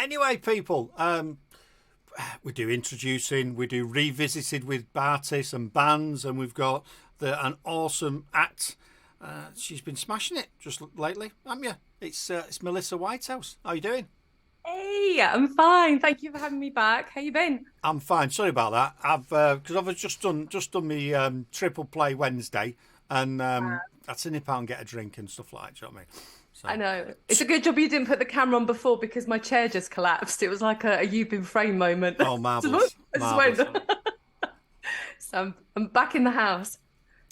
Anyway, people, we do introducing, we do revisited with artists and bands, and we've got an awesome act. She's been smashing it just lately, haven't you? It's Malissa Whitehouse. How you doing? Hey, I'm fine. Thank you for having me back. How you been? I'm fine. Sorry about that. I've just done my triple play Wednesday, and I had to nip out and get a drink and stuff like that. Do you know what I mean? I So know. It's a good job you didn't put the camera on before because my chair just collapsed. It was like a you've been framed moment. oh, marvelous, I just went. marvelous. So I'm back in the house.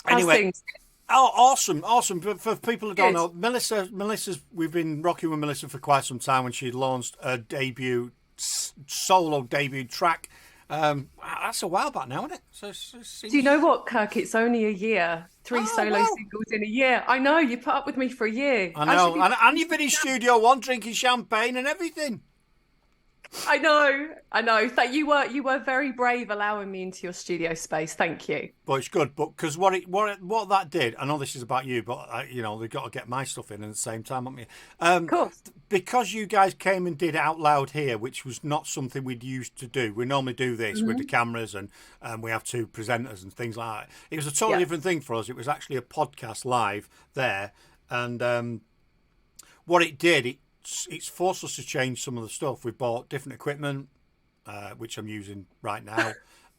How's Anyway, things? oh, awesome, awesome. For people who don't Good. know, Melissa's. We've been rocking with Melissa for quite some time when she launched a solo debut track. That's a while back now, isn't it? So it Do you seems. know what, Kirk? It's only a year. Three Oh solo wow! singles in a year. I know you put up with me for a year. I I should know, be. and you've been in Studio One drinking champagne and everything. I know. I know. That you were very brave allowing me into your studio space. Thank you. But it's good, but because what that did, I know this is about you, but they've got to get my stuff in at the same time, haven't we? Of course. Because you guys came and did it out loud here, which was not something we'd used to do. We normally do this with the Hmm. cameras and we have two presenters and things like that. It was a totally Yeah. different thing for us. It was actually a podcast live there, and what it did, it's forced us to change some of the stuff. We bought different equipment, which I'm using right now,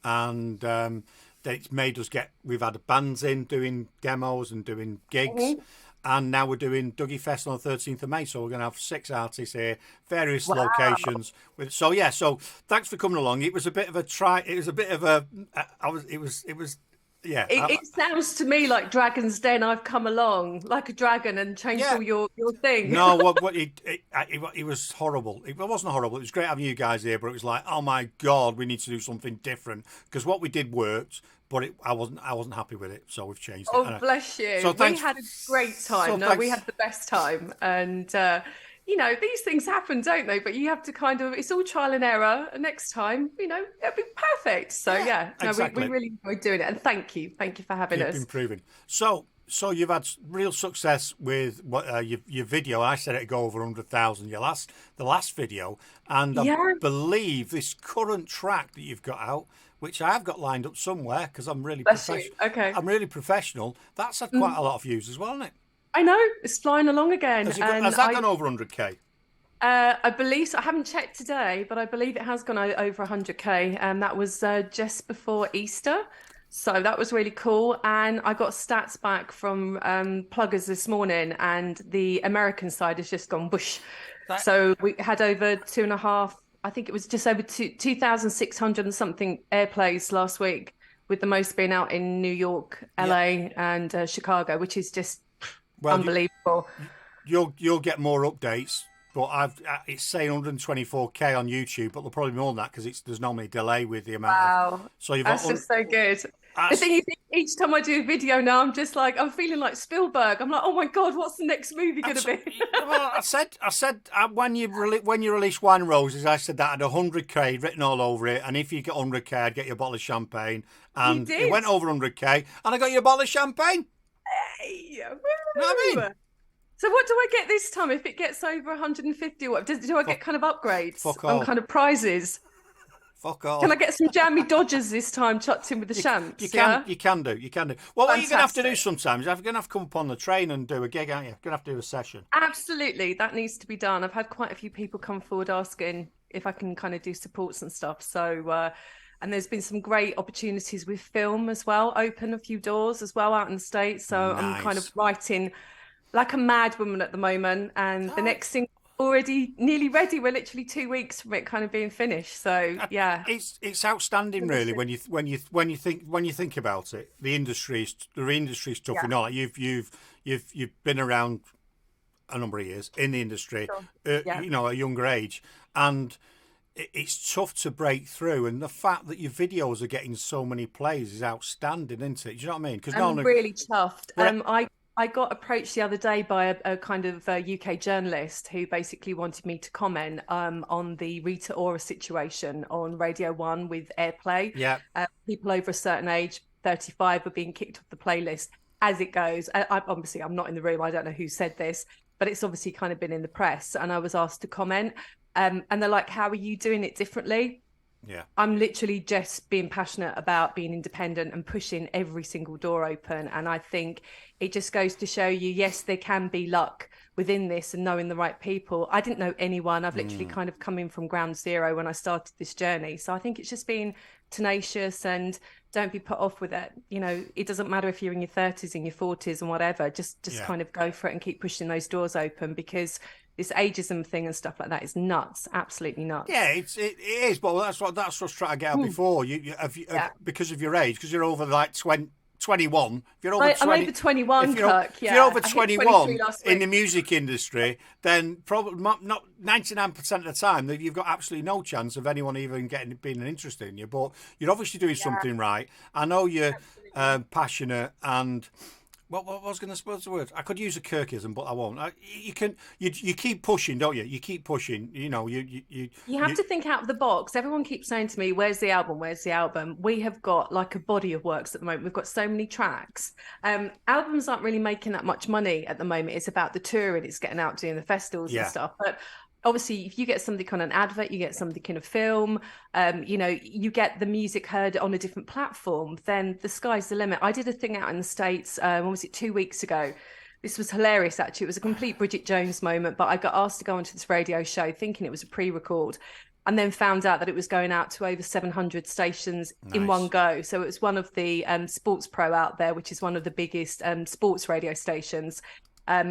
and it's made us get. We've had bands in doing demos and doing gigs, Mhm. and now we're doing Dougie Fest on the 13th of May. So we're going to have 6 artists here, various Wow. locations. So yeah, so thanks for coming along. It was a bit of a try. It was a bit of a. I was. It was. Yeah. It sounds to me like Dragon's Den. I've come along like a dragon and changed Yeah. all your thing. No, what it was horrible. It wasn't horrible. It was great having you guys here, but it was like, oh my god, we need to do something different because what we did worked, but I wasn't happy with it, so we've changed it. Oh, bless So you. We thanks. had a great So time. No, we thanks. had the best time. And these things happen, don't they? But you have to kind of, it's all trial and error. And next time, it'll be perfect. So Yeah, yeah, no, we exactly. really enjoyed doing it. And thank you. Thank you for having Keep us. improving. So you've had real success with what your video. I said it'd go over 100,000. The last video, and I Yeah, believe this current track that you've got out, which I have got lined up somewhere because I'm really bless you. professional. Okay. I'm really professional. That's had quite Mm. a lot of views as well, hasn't it? I know it's flying along again. Has And that gone over 100k? I believe so. I haven't checked today, but I believe it has gone over 100K, and that was just before Easter. So that was really cool. And I got stats back from pluggers this morning, and the American side has just gone bush. That So we had over two and a half, I think it was just over 2,600 and something airplays last week, with the most being out in New York, yeah. LA, and Chicago, which is just Well, unbelievable. you'll get more updates, but it's saying 124k on YouTube, but there'll probably be more than that because there's normally a delay with the amount of. Wow. So you've got That's just so good. The that's thing is, each time I do a video now, I'm just like, I'm feeling like Spielberg. I'm like, oh my God, what's the next movie going to be? well, I said when you released Wine and Roses, I said that had 100k written all over it, and if you get 100k, I'd get you a bottle of champagne, You and it did. went over 100k, and I got you a bottle of champagne. Hey, You know what I mean? woo. So what do I get this time if it gets over 150? What do I get Fuck, kind of upgrades fuck on all, kind of prizes? fuck Can I all. get some jammy Dodgers this time chucked in with the You champs? can, Yeah. you can do. Well, what you're gonna have to do Fantastic. sometimes, you're gonna have to come up on the train and do a gig, aren't you? You're gonna have to do a session. Absolutely. That needs to be done. I've had quite a few people come forward asking if I can kind of do supports and stuff. So, and there's been some great opportunities with film as well, open a few doors as well out in the States. So I'm kind of Nice. writing like a mad woman at the moment. And the Oh, next thing already nearly ready. We're literally 2 weeks from it kind of being finished. So yeah. it's outstanding, really, Delicious. when you think about it. The industry's tough. Yeah. Like you've been around a number of years in the industry, Sure. Yeah. at a younger age, and it's tough to break through. And the fact that your videos are getting so many plays is outstanding, isn't it? Do you know what I mean? Because I'm normally, really chuffed. well, I got approached the other day by a kind of UK journalist who basically wanted me to comment on the Rita Ora situation on Radio 1 with Airplay. yeah, People over a certain age, 35, are being kicked off the playlist as it goes. I'm not in the room. I don't know who said this, but it's obviously kind of been in the press. And I was asked to comment. And they're like, how are you doing it differently? Yeah. I'm literally just being passionate about being independent and pushing every single door open. And I think it just goes to show you, yes, there can be luck within this and knowing the right people. I didn't know anyone. I've literally kind of come in from ground zero when I started this journey. So I think it's just being tenacious and don't be put off with it. You know, it doesn't matter if you're in your 30s, in your 40s and whatever, just kind of go for it and keep pushing those doors open, because this ageism thing and stuff like that is nuts, absolutely nuts. Yeah, it is, but that's what's trying to get out before because of your age, because you're over like 21. If you're over I'm over 21, Kirk. If you're over 21 in the music industry, then probably not 99% of the time that you've got absolutely no chance of anyone even being interested in you. But you're obviously doing something right. I know you're passionate and. What was going to suppose the word? I could use a Kirkism, but I won't. You keep pushing, don't you? You keep pushing. You know, you have to think out of the box. Everyone keeps saying to me, "Where's the album? Where's the album?" We have got like a body of works at the moment. We've got so many tracks. Albums aren't really making that much money at the moment. It's about the tour and it's getting out doing the festivals and stuff. But obviously, if you get something on an advert, you get something in a film, you know, you get the music heard on a different platform, then the sky's the limit. I did a thing out in the States, when was it, 2 weeks ago? This was hilarious, actually. It was a complete Bridget Jones moment, but I got asked to go onto this radio show thinking it was a pre-record, and then found out that it was going out to over 700 stations in one go. So it was one of the Sports Pro out there, which is one of the biggest sports radio stations,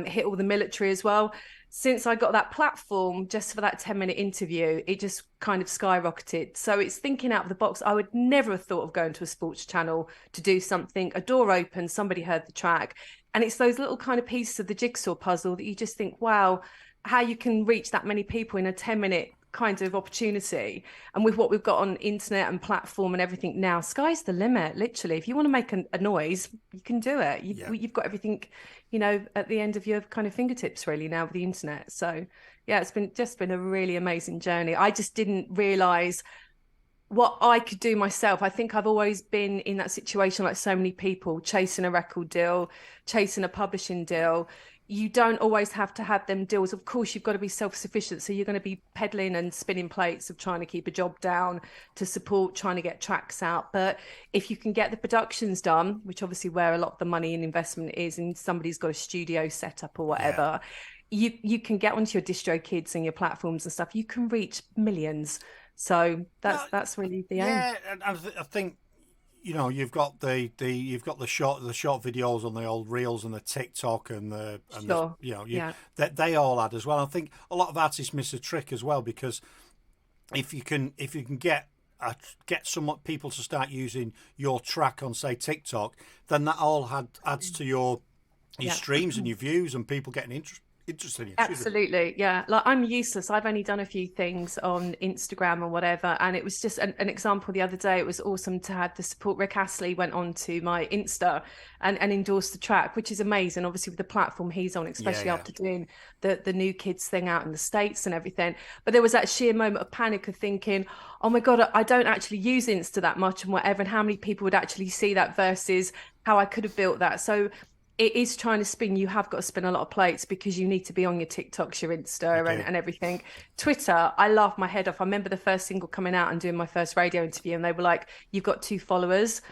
hit all the military as well. Since I got that platform just for that 10-minute interview, it just kind of skyrocketed. So it's thinking out of the box. I would never have thought of going to a sports channel to do something. A door opened, somebody heard the track. And it's those little kind of pieces of the jigsaw puzzle that you just think, wow, how you can reach that many people in a 10-minute kind of opportunity. And with what we've got on internet and platform and everything now, sky's the limit. Literally, if you want to make a noise, you can do it. You've got everything, you know, at the end of your kind of fingertips really now with the internet. So yeah, it's been a really amazing journey. I just didn't realize what I could do myself. I think I've always been in that situation like so many people, chasing a record deal, chasing a publishing deal. You don't always have to have them deals. Of course, you've got to be self-sufficient. So you're going to be peddling and spinning plates of trying to keep a job down to support trying to get tracks out. But if you can get the productions done, which obviously where a lot of the money and investment is, and somebody's got a studio set up or whatever, you can get onto your distro kids and your platforms and stuff. You can reach millions. So that's really the aim. Yeah, and I think, you know, you've got the short videos on the old reels and the TikTok and they all add as well. I think a lot of artists miss a trick as well, because if you can get some people to start using your track on, say, TikTok, then that all adds to your streams and your views and people getting interested. Absolutely, yeah. Like, I'm useless. I've only done a few things on Instagram and whatever, and it was just an example the other day. It was awesome to have the support. Rick Astley went on to my Insta and endorsed the track, which is amazing, obviously with the platform he's on, especially after doing the New Kids thing out in the States and everything. But there was that sheer moment of panic of thinking, oh my God, I don't actually use Insta that much and whatever, and how many people would actually see that versus how I could have built that. So it is trying to spin. You have got to spin a lot of plates, because you need to be on your TikToks, your Insta and everything. Twitter, I laughed my head off. I remember the first single coming out and doing my first radio interview, and they were like, you've got 2 followers.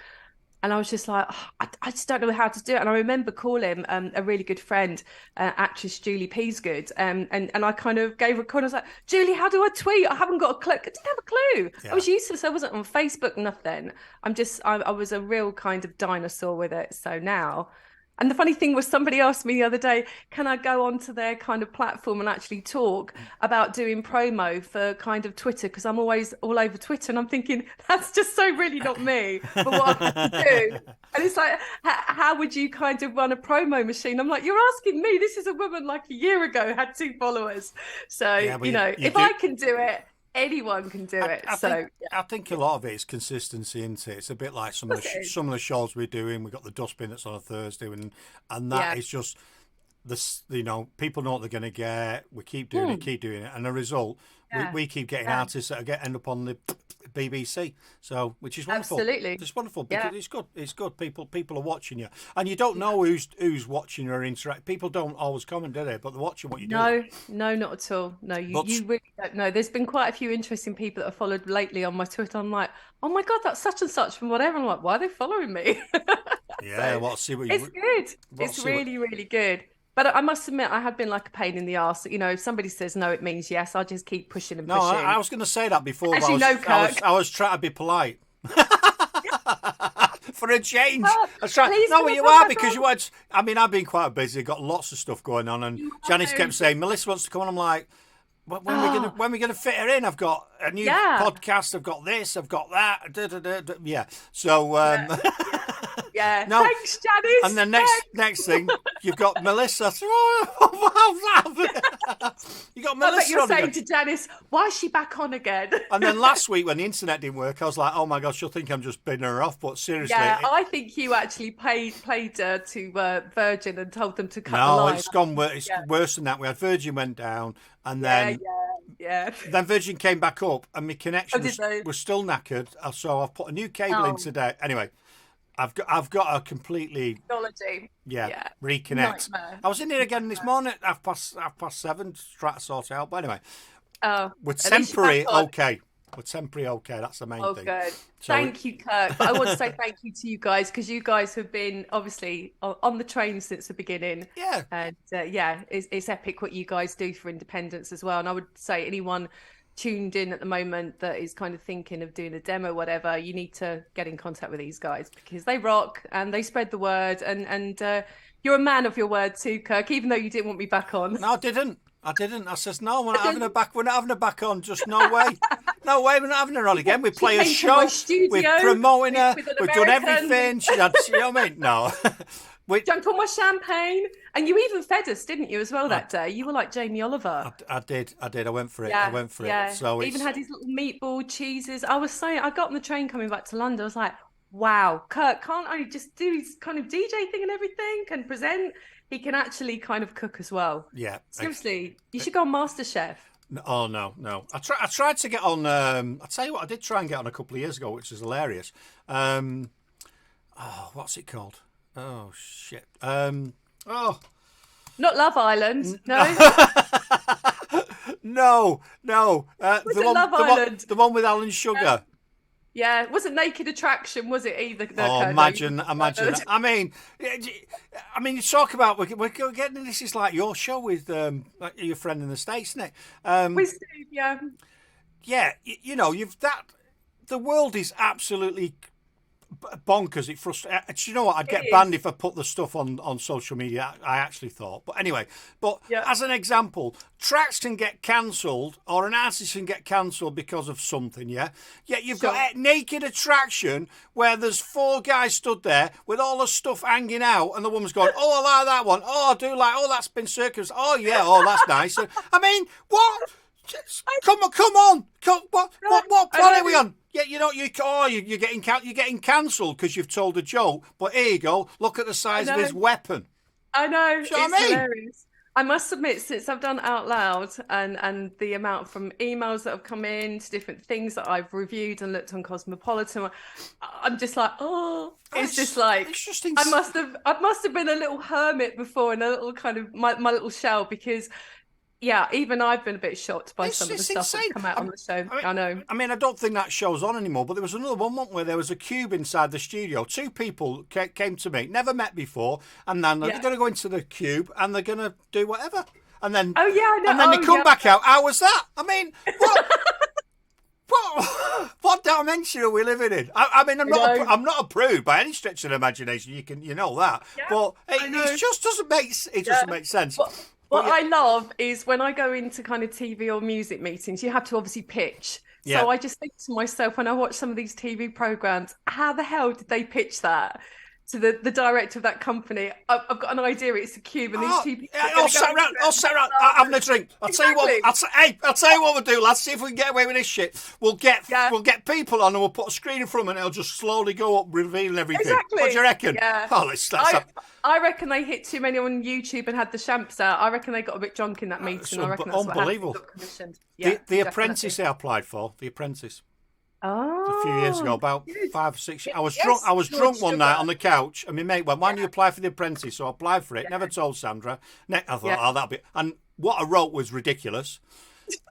And I was just like, oh, I just don't know how to do it. And I remember calling a really good friend, actress Julie Peasgood, and I kind of gave her a call. I was like, Julie, how do I tweet? I haven't got a clue. I didn't have a clue. Yeah. I was useless. I wasn't on Facebook, nothing. I was a real kind of dinosaur with it. So now... And the funny thing was, somebody asked me the other day, can I go onto their kind of platform and actually talk about doing promo for kind of Twitter? Because I'm always all over Twitter, and I'm thinking, that's just so really not me. But what I have to do, and it's like, how would you kind of run a promo machine? I'm like, you're asking me. This is a woman like a year ago had 2 followers. So, if I can do it, anyone can do it. I think a lot of it is consistency, isn't it? It's a bit like some of the shows we're doing. We've got the Dustbin that's on a Thursday, and that is just this. You know, people know what they're going to get. We keep doing it, and the result, we keep getting artists that end up on the BBC. So, which is wonderful. Absolutely. It's wonderful because it's good. It's good. People are watching you, and you don't know who's watching or interact. People don't always comment, do they? But they're watching what you do. No, not at all. No, you really don't know. There's been quite a few interesting people that have followed lately on my Twitter. I'm like, oh my God, that's such and such from whatever. I'm like, why are they following me? Yeah, well, see what you. It's good. It's really, really good. But I must admit, I have been like a pain in the arse. You know, if somebody says no, it means yes. I'll just keep pushing and pushing. No, I was going to say that before. As you know, Kirk. I was trying to be polite. For a change. Please No, you are because you had. I mean, I've been quite busy, got lots of stuff going on, and Janice kept saying, "Melissa wants to come on." I'm like, when we gonna fit her in? I've got a new podcast. I've got this. I've got that. Yeah. So. Yeah. No. Thanks, Janice. And the next thing, you've got Melissa. You got Melissa. I bet you're saying to Janice, why is she back on again? And then last week when the internet didn't work, I was like, oh my gosh, she'll think I'm just bidding her off. But seriously, I think you actually played to Virgin and told them to cut the no, line. it's gone. It's worse than that. We had Virgin went down, and then then Virgin came back up, and my connection was still knackered. So I've put a new cable in today. Anyway. I've got a completely technology. Reconnect. Nightmare. I was in here again this morning at half past 7 to try to sort it out. But anyway, we're temporary okay. We're temporary okay. That's the main thing. Oh, good. So thank you, Kirk. But I want to say thank you to you guys because you guys have been obviously on the train since the beginning. Yeah. And it's epic what you guys do for independence as well. And I would say anyone tuned in at the moment that is kind of thinking of doing a demo, whatever, you need to get in contact with these guys because they rock and they spread the word. And you're a man of your word too, Kirk, even though you didn't want me back on. No, I didn't. I says, no, we're not having her back. We're not having her back on. Just no way. No way. We're not having her on again. We play a show. We're promoting her. We've done everything. You know what I mean? No. Drank all my champagne, and you even fed us, didn't you, as well that day? You were like Jamie Oliver. I did. I went for it. I went for it. So even had his little meatball cheeses. I was saying, I got on the train coming back to London. I was like, wow, Kirk can't only just do his kind of DJ thing and everything, can present. He can actually kind of cook as well. Yeah. Seriously, you should go on MasterChef. Oh no. I tried to get on. I'll tell you what, I did try and get on a couple of years ago, which is hilarious. What's it called? Oh shit. Not Love Island, no. No. Love Island? The one with Alan Sugar. Yeah, it wasn't Naked Attraction, was it either? Imagine. I mean, you talk about we're getting this is like your show with your friend in the States, isn't it? With Steve, yeah. Yeah, the world is absolutely bonkers. It frustrates. You know what? I'd get banned if I put the stuff on social media. I actually thought, but anyway. As an example, tracks can get cancelled, or an artist can get cancelled because of something. Yeah. Yet you've got Naked Attraction, where there's 4 guys stood there with all the stuff hanging out, and the woman's going, "Oh, I like that one. Oh, I do like. Oh, that's been circus. Oh, yeah. Oh, that's nice." I mean, what? Come on. What planet are we on? Yeah, you're getting cancelled because you've told a joke. But here you go. Look at the size of his weapon. I know. It's hilarious. I must admit, since I've done Out Loud and the amount from emails that have come in to different things that I've reviewed and looked on Cosmopolitan, I'm just like, it's just like it's just I must have been a little hermit before in a little kind of my little shell because. Yeah, even I've been a bit shocked by some of the stuff that's come out on the show. I know. I mean, I don't think that show's on anymore, but there was another one where there was a cube inside the studio. 2 people came to me, never met before, and then they're going to go into the cube and they're going to do whatever. And then, and then they come back out. How was that? I mean, what dimension are we living in? I mean, I'm not a prude by any stretch of the imagination. You know that, but it just doesn't make sense. What I love is when I go into kind of TV or music meetings, you have to obviously pitch. So I just think to myself, when I watch some of these TV programs, how the hell did they pitch that to the director of that company? I've got an idea. It's a cube, and these 2 people. I'll sit around, having a drink. I'll tell you what. I'll tell you what we'll do. Let's see if we can get away with this shit. We'll get people on, and we'll put a screen in front of them, and it'll just slowly go up, revealing everything. Exactly. What do you reckon? Yeah. Oh, I reckon they hit too many on YouTube and had the shamps out. I reckon they got a bit drunk in that meeting. I reckon that's unbelievable. what happened. Yeah, the Apprentice I applied for. The Apprentice. A few years ago, Oh, about good. 5 or 6 years. I was drunk. Yes, I was George drunk one night Sugar. on the couch, and my mate went, "Why don't you Yeah, apply for the apprentice?" So I applied for it. yeah, Never told Sandra. I thought, yeah. "Oh, that'll be." And what I wrote was ridiculous.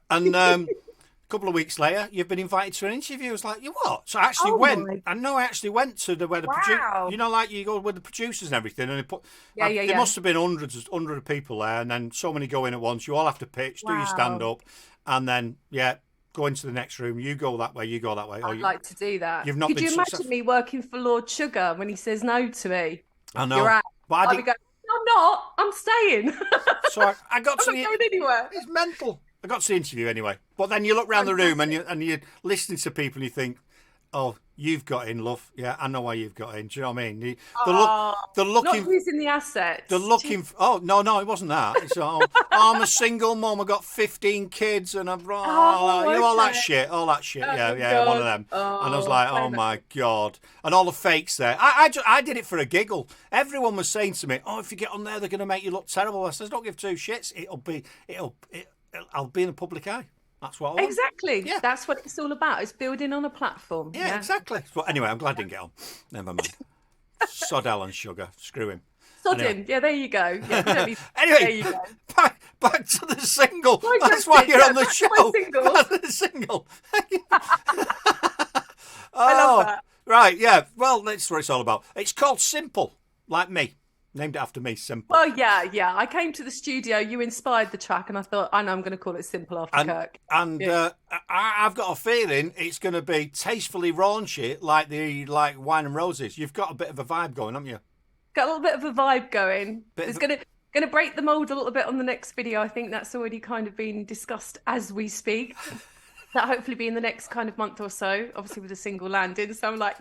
And a couple of weeks later, you've been invited to an interview. I was like, "You what?" So I actually Oh went. my, I know I actually went to where the wow. like you go with the producers and everything, and Yeah, yeah, there yeah. must have been hundred of people there, and then so many go in at once. You all have to pitch, do your stand Wow. up, and then go into the next room. You go that way. You go that way. Or I'd like to do that. you've not Could been you imagine successful. me working for Lord Sugar when he says no to me? I You're know, out. but I I'll be did. going, "No, I'm not. I'm staying. So I got I'm to not the. going anywhere." It's mental. I got to the interview anyway. But then you look round the room and you're listening to people and you think, "Oh, you've got in, love. Yeah, I know why you've got in." Do you know what I mean? Oh, They're not looking. using the They're assets. looking. Oh no, it wasn't that. It's I'm a single mum. I got 15 kids, and I've Oh, all that okay. shit, all that shit. Oh Yeah, one of God. them. And I was Oh, like, oh playing that. my God, and all the fakes there. I did it for a giggle. Everyone was saying to me, "Oh, if you get on there, they're going to make you look terrible." I says, "Don't give two shits. I'll be in the public eye. That's what I want." Exactly. Yeah, That's what it's all about. It's building on a platform. yeah, Yeah. exactly. But anyway, I'm glad I didn't get on. Never mind. Sod Alan Sugar. Screw him. Sod Anyway. him. Yeah, there you go. Yeah, we don't need... There Anyway, you go. back to the single. That's why Digressing. you're Yeah, on the back to my show. single. Back to the single. I love Oh, that. right, yeah. Well, that's what it's all about. It's called Simple, like me. Named it after me, Simple. Well, yeah. I came to the studio. You inspired the track, and I thought, I know I'm going to call it Simple after And Kirk. and Yeah. I've got a feeling it's going to be tastefully raunchy, like Wine and Roses. You've got a bit of a vibe going, haven't you? Got a little bit of a vibe going. Bit It's of gonna break the mold a little bit on the next video. I think that's already kind of been discussed as we speak. That hopefully be in the next kind of month or so. Obviously with a single landing. So I'm like,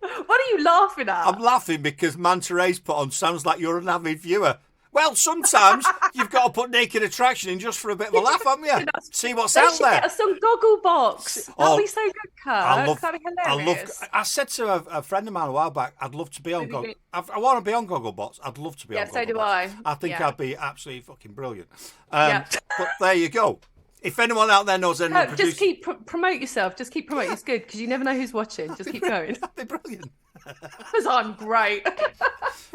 what are you laughing at? I'm laughing because Manta Ray's put on sounds like you're an avid viewer. Well, sometimes you've got to put Naked Attraction in just for a bit of a laugh, haven't you? See what's They out should there. get us some goggle box. That'd Oh, be so good, Kirk. That'd be hilarious. I said to a friend of mine a while back, I'd love to be on Maybe I want to be on Gogglebox. I'd love to be Yeah, on so Gogglebox. do I. I think Yeah. I'd be absolutely fucking brilliant. Yeah. But there you go. If anyone out there knows anyone No, just keep promote yourself. Just keep promoting. It's good because you never know who's watching. Just keep going. that'd be brilliant. Because I'm great.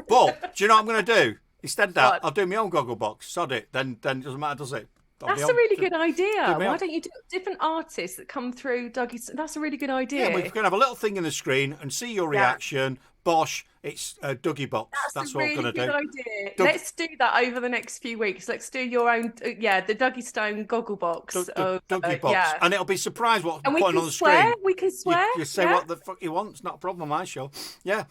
But do you know what I'm going to do? Instead of that, What? I'll do my own Gogglebox. Sod it. Then it doesn't matter, does it? I'll That's be a on- really good idea. me Why on. don't you do different artists that come through Duggystone? That's a really good idea. Yeah, we're going to have a little thing in the screen and see your Yeah. reaction. Bosh, it's Dougie Box. That's a what I'm really going to good do. idea. Doug- Let's do that over the next few weeks. Let's do your own, the Duggystone goggle box. Dougie Box. Yeah. And it'll be surprised what I'm And we putting can on the swear. screen. We can swear. You say yeah? what the fuck you want. It's not a problem on my show. Yeah.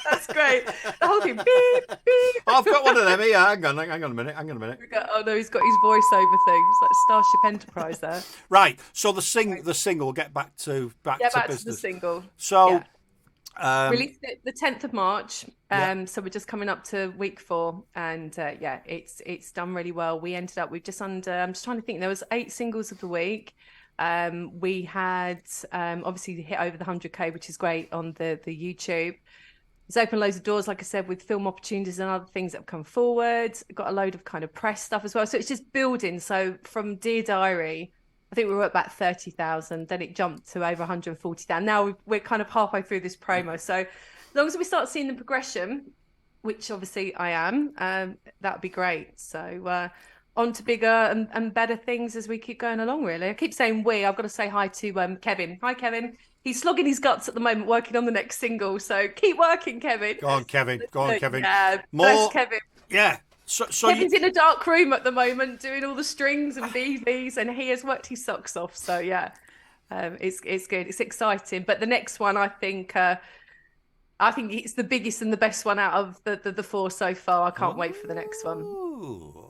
That's great. The whole thing. Beep, beep. I've got one of them here. Hang on a minute. Oh no, he's got his voiceover thing. It's like Starship Enterprise there. Right. So the single. We'll get back to Back to to the business. single. So Released it the 10th of March. Yeah. So we're just coming up to week 4, and it's done really well. We ended up with just under. I'm just trying to think. There was 8 singles of the week. We had obviously hit over the 100K, which is great on the YouTube. It's opened loads of doors, like I said, with film opportunities and other things that have come forward. Got a load of kind of press stuff as well. So it's just building. So from Dear Diary, I think we were at about 30,000. Then it jumped to over 140,000. Now we're kind of halfway through this promo. So as long as we start seeing the progression, which obviously I am, that would be great. So on to bigger and better things as we keep going along, really. I keep saying we. I've got to say hi to Kevin. Hi, Kevin. He's slogging his guts at the moment, working on the next single. So keep working, Kevin. go on, Kevin. Yeah, More. bless Kevin. Yeah. So Kevin's in a dark room at the moment doing all the strings and BVs, and he has worked his socks off. So yeah, it's good. It's exciting. But the next one, I think it's the biggest and the best one out of the 4 so far. I can't wait for the next one. Ooh.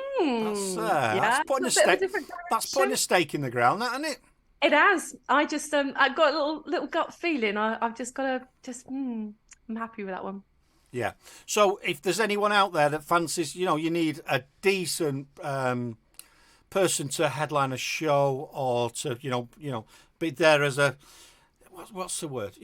That's putting a stake. That's putting a stake in the ground, that, isn't it? It has. I just I got a little gut feeling. I've just got to I'm happy with that one. Yeah. So if there's anyone out there that fancies, you need a decent person to headline a show or to, be there as what's the word?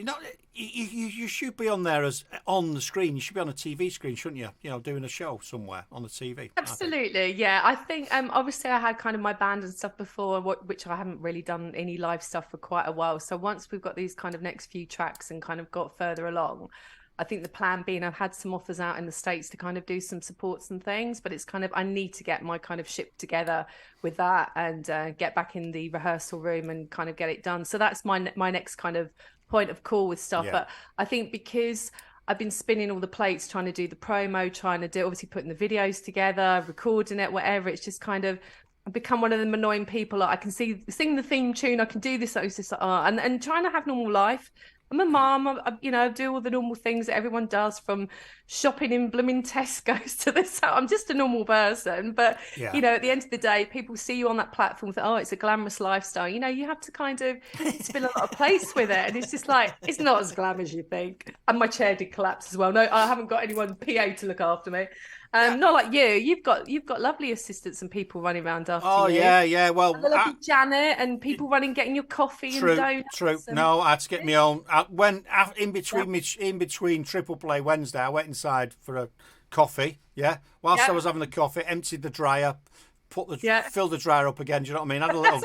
You should be on there as on the screen. You should be on a TV screen, shouldn't you? Doing a show somewhere on the TV. Absolutely, yeah. I think obviously I had kind of my band and stuff before, which I haven't really done any live stuff for quite a while. So once we've got these kind of next few tracks and kind of got further along, I think the plan being I've had some offers out in the States to kind of do some supports and things, but it's kind of I need to get my kind of ship together with that and get back in the rehearsal room and kind of get it done. So that's my next kind of point of call with stuff. But I think because I've been spinning all the plates, trying to do the promo, trying to do obviously putting the videos together, recording it, whatever. It's just kind of I've become one of them annoying people. Like I can sing the theme tune, I can do this, it's just and trying to have normal life. I'm a mom, I do all the normal things that everyone does, from shopping in blooming Tesco's to this. I'm just a normal person. But, at the end of the day, people see you on that platform, think, oh, it's a glamorous lifestyle. You have to kind of spin a lot of place with it. And it's just like, it's not as glam as you think. And my chair did collapse as well. No, I haven't got anyone PA to look after me. Not like you. You've got lovely assistants and people running around after you. Oh yeah. Well, and the lovely Janet and people running, getting your coffee and donuts. True. No, I had to get my own. In between Triple Play Wednesday, I went inside for a coffee. Yeah. Whilst I was having the coffee, emptied the dryer, filled the dryer up again. Do you know what I mean? Had a little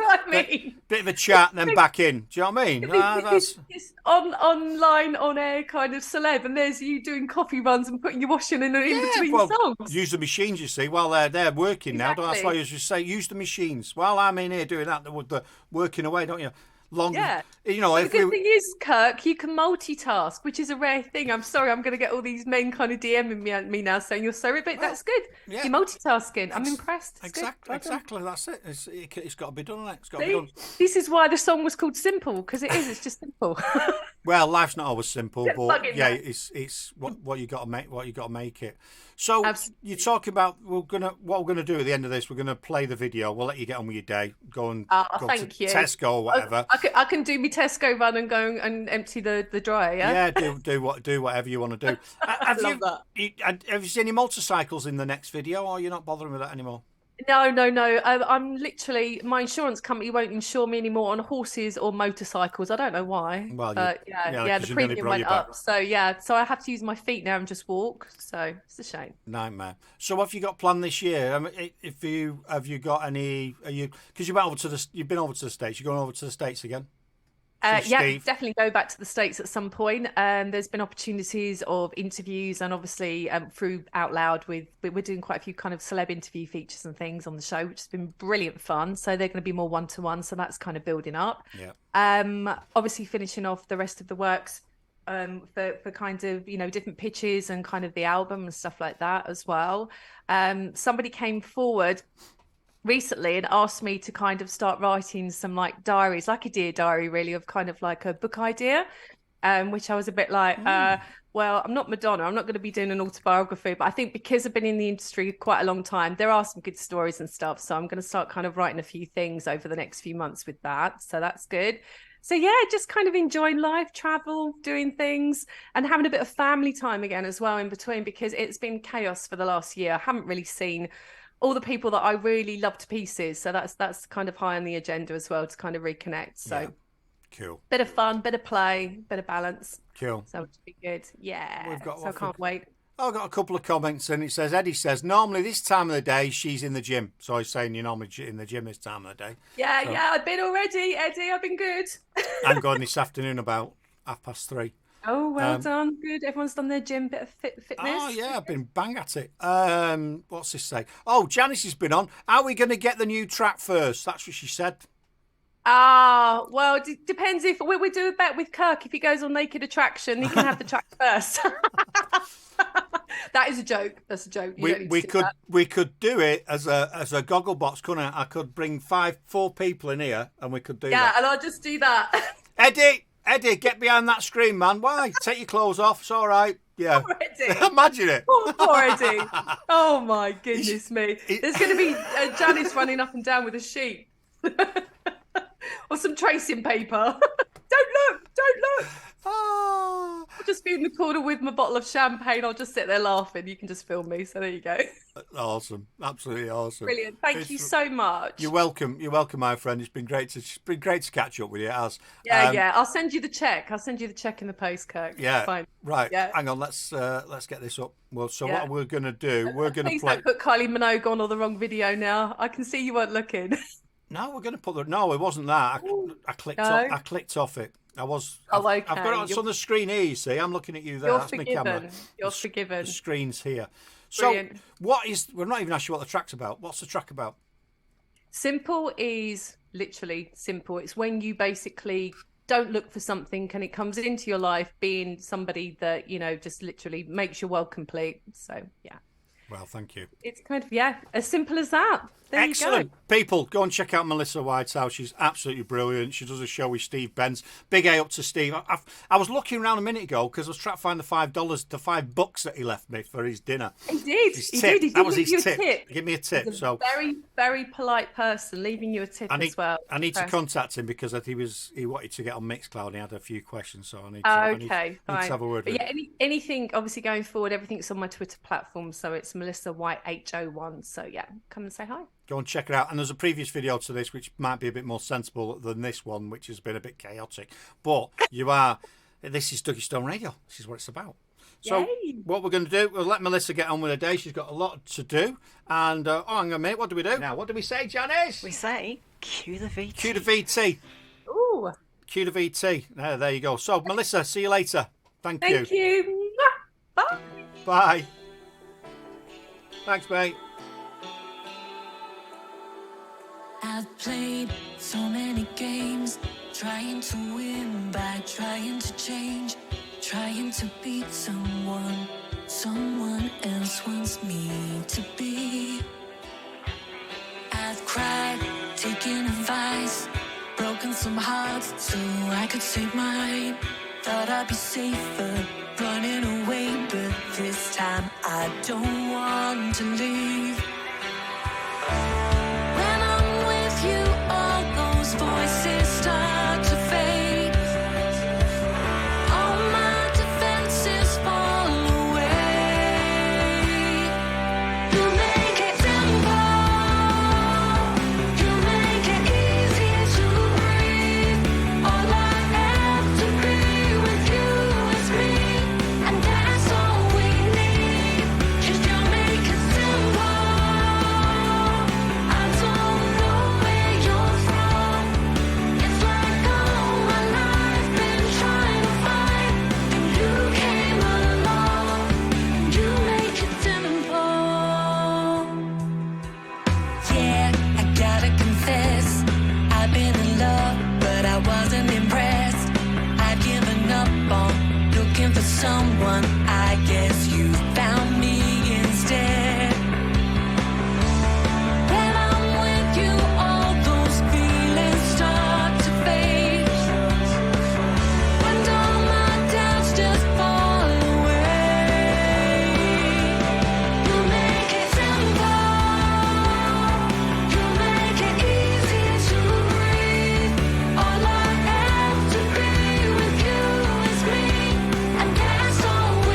bit of a chat, and then back in. Do you know what I mean? That's online on air kind of celeb, and there's you doing coffee runs and putting your washing in between songs. Use the machines, you see, while they're working now. That's why you just say use the machines. While I'm in here doing that, they're working away, don't you? The good thing is, Kirk, you can multitask, which is a rare thing. I'm sorry, I'm going to get all these men kind of DMing me now saying you're sorry, but that's good. Yeah. You're multitasking. I'm impressed. Exactly. That's it. It's got to be done. It's got to be done. This is why the song was called Simple, because it is. It's just simple. Well, life's not always simple, but it's what you got to make. What you got to make it. So you're talking about what we're gonna do at the end of this. We're gonna play the video. We'll let you get on with your day. Go to Tesco or whatever. I can do my Tesco run and go and empty the dryer. Yeah. Yeah. Do whatever you want to do. Have you seen any motorcycles in the next video, or you're not bothering with that anymore? No. I'm literally, my insurance company won't insure me anymore on horses or motorcycles. I don't know why. Well, the premium went up. So so I have to use my feet now and just walk. So it's a shame. Nightmare. So what have you got planned this year? I mean, have you got any? Because you've been over to the States. You're going over to the States again? Definitely go back to the States at some point. There's been opportunities of interviews, and obviously through Out Loud, we're doing quite a few kind of celeb interview features and things on the show, which has been brilliant fun. So they're going to be more one-to-one, so that's kind of building up. Yeah. Obviously finishing off the rest of the works for kind of different pitches and kind of the album and stuff like that as well. Somebody came forward recently and asked me to kind of start writing some like diaries, like a dear diary really, of kind of like a book idea, which I was a bit like, well, I'm not Madonna, I'm not going to be doing an autobiography, but I think because I've been in the industry quite a long time, there are some good stories and stuff, so I'm going to start kind of writing a few things over the next few months with that, so that's good. So just kind of enjoying life, travel, doing things, and having a bit of family time again as well in between, because it's been chaos for the last year. I haven't really seen all the people that I really love to pieces, so that's kind of high on the agenda as well, to kind of reconnect. So cool, bit of fun, bit of play, bit of balance. Cool. So it should be good. I can't wait. I've got a couple of comments, and it says, Eddie says, normally this time of the day she's in the gym. So he's saying you're normally in the gym this time of the day. I've been already, Eddie. I've been good. I'm going this afternoon about 3:30. Oh, well done. Good. Everyone's done their gym bit of fitness. Oh, yeah, I've been bang at it. What's this say? Oh, Janice has been on. Are we going to get the new track first? That's what she said. Well, depends if we do a bet with Kirk. If he goes on Naked Attraction, he can have the track first. That is a joke. That's a joke. We could do it as a goggle box, couldn't I? I could bring 4 people in here, and we could do that. Yeah, and I'll just do that. Eddie, get behind that screen, man. Why? Take your clothes off. It's all right. Yeah. Imagine it. Poor Eddie. Oh, my goodness me. There's going to be Janice running up and down with a sheet. Or some tracing paper. Don't look. to just be in the corner with my bottle of champagne. I'll just sit there laughing. You can just film me. So there you go. Awesome, absolutely awesome. Brilliant. Thank you so much. You're welcome. You're welcome, my friend. It's been great to catch up with you. It has. Yeah. I'll send you the check. I'll send you the check in the post, Kirk. Yeah. Fine. Right. Yeah. Hang on. Let's get this up. Well, so what we're gonna do? We're gonna Please play. don't put Kylie Minogue on or the wrong video now. I can see you weren't looking. No, we're gonna put the. No, it wasn't that. I clicked. No? I clicked off it. I was. Oh, okay. I've got it on the screen here. You see, I'm looking at you there. You're That's forgiven. my camera. You're forgiven. The screen's here. So, Brilliant. what is? We're not even asked you what the track's about. What's the track about? Simple is literally simple. It's when you basically don't look for something and it comes into your life being somebody that, just literally makes your world complete. So, yeah. Well, thank you. It's kind of, as simple as that. There Excellent. you go. People, go and check out Malissa Whitehouse. She's absolutely brilliant. She does a show with Steve Benz. Big A up to Steve. I was looking around a minute ago because I was trying to find the $5 that he left me for his dinner. He did. His He tip. did. He That did was give his you a tip. tip. Give me a tip. He's a So very, very polite person, leaving you a tip as well. I need to contact him because he wanted to get on Mixcloud and he had a few questions. So I need to, fine. to have a word with him. Yeah, anything obviously going forward, everything's on my Twitter platform. So it's Melissa White H01. So yeah, come and say hi. Go and check it out. And there's a previous video to this which might be a bit more sensible than this one, which has been a bit chaotic. But this is Duggystone Radio. This is what it's about. So what we're going to do, we'll let Melissa get on with her day. She's got a lot to do. And, hang on a minute, what do we do? Now, what do we say, Janice? We say, cue the VT. Cue the VT. Ooh. Cue the VT. There you go. So, Melissa, see you later. Thank you. Thank you. Bye. Bye. Thanks, mate. I've played so many games, trying to win by trying to change, trying to beat someone else wants me to be. I've cried, taken advice, broken some hearts so I could save mine. Thought I'd be safer running away, but this time I don't want to leave. When I'm with you, all those voices start to fade. All my defenses fall away. You make it simple. You make it easy to breathe. All I have to be with you is me, and that's all we need. 'Cause you make it simple. I don't know where you're from. It's like all my life been trying to find, and you came along. You make it simple. Yeah, I gotta confess, I've been in love, but I wasn't impressed. I've given up on looking for someone. I guess you found me instead. When I'm with you, all those feelings start to fade. When all my doubts just fall away. You make it simple. You make it easy to breathe. All I have to be with you is me, and that's all we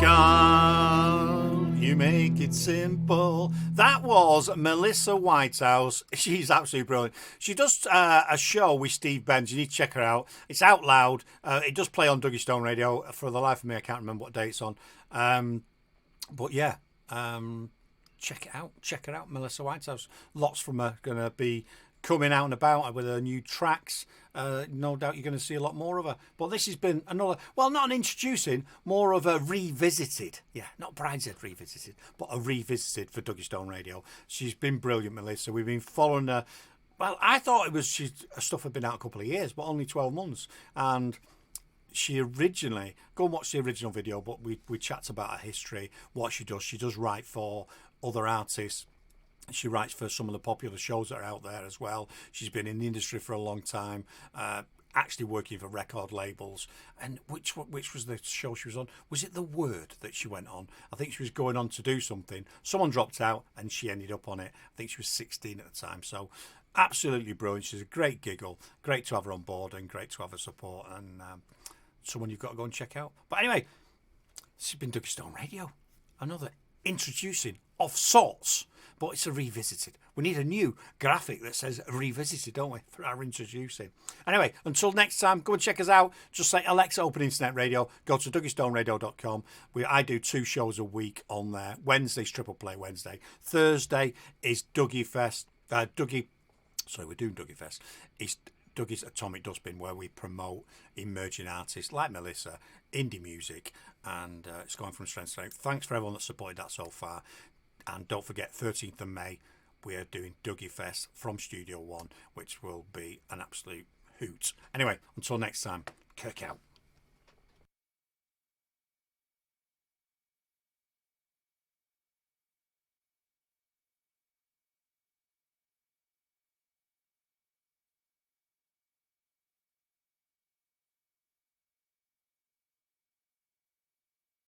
God, you make it simple. That was Melissa Whitehouse. She's absolutely brilliant. She does a show with Steve Benz. You need to check her out. It's Out Loud. It does play on Duggystone Radio. For the life of me, I can't remember what day it's on. But yeah, check it out. Check her out, Melissa Whitehouse. Lots from her going to be coming out and about with her new tracks. No doubt you're going to see a lot more of her. But this has been another, well, not an introducing, more of a revisited. Yeah, not Brideshead revisited, but a revisited for Duggystone Radio. She's been brilliant, Melissa. We've been following her. Well, I thought her stuff had been out a couple of years, but only 12 months. And she originally, go and watch the original video, but we chat about her history, what she does. She does write for other artists. She writes for some of the popular shows that are out there as well. She's been in the industry for a long time, actually working for record labels. And which was the show she was on? Was it The Word that she went on? I think she was going on to do something. Someone dropped out and she ended up on it. I think she was 16 at the time. So absolutely brilliant. She's a great giggle. Great to have her on board and great to have her support. And someone you've got to go and check out. But anyway, this has been Duggystone Radio. Another introducing of sorts, but it's a revisited. We need a new graphic that says revisited, don't we, for our introducing. Anyway, until next time, go and check us out. Just say Alexa, open internet radio. Go to duggystoneradio.com. I do 2 shows a week on there. Wednesday's Triple Play Wednesday. Thursday is Dougie Fest. We're doing Dougie Fest. It's Dougie's Atomic Dustbin, where we promote emerging artists like Melissa, indie music, and it's going from strength to strength. Thanks for everyone that supported that so far. And don't forget, 13th of May, we are doing Dougie Fest from Studio One, which will be an absolute hoot. Anyway, until next time, Kirk out.